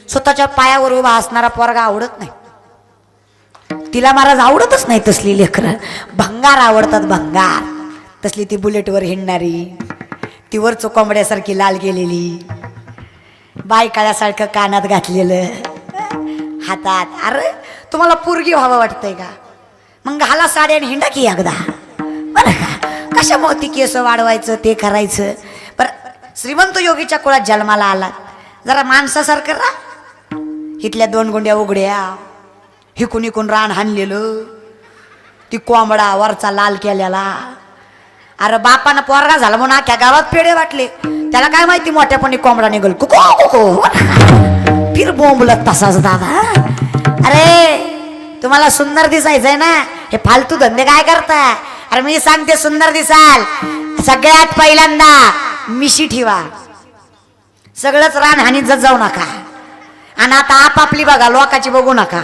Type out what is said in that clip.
स्वतःच्या पायावर उभा असणारा पोरगा आवडत नाही. तिला महाराज आवडतच नाही तसली लेकरं. भंगार आवडतात, भंगार. तसली ती बुलेटवर हिंडणारी, ती वरचं कोंबड्यासारखी लाल गेलेली, बायकाळ्यासारखं कानात घातलेलं, हातात. अरे तुम्हाला पोरगी व्हावं वाटतंय का? मग घाला साड्या आणि हिंडा की एकदा, बरं का? कशामुळे ती केस वाढवायचं, ते करायचं? बरं, श्रीमंत योगीच्या कुळात जन्माला आला, जरा माणसासारखं राहा. इथल्या 2 गुंड्या उघड्या, हिकून हिकून रान हाणलेलं, ती कोंबडा वरचा लाल केलेला. अरे बापानं पोरगा झाला म्हणून अख्ख्या गावात पेढे वाटले. त्याला काय माहिती मोठ्यापणी कोंबडा निघल कुको कुको फिर बोंबलत तसाच दादा. अरे तुम्हाला सुंदर दिसायचंय ना, हे फालतू धंदे काय करता? अरे मी सांगते, सुंदर दिसाल सगळ्यात पहिल्यांदा मिशी ठेवा. सगळंच रान हानीत जाऊ नका. आणि आता आपापली बघा, लोकाची बघू नका.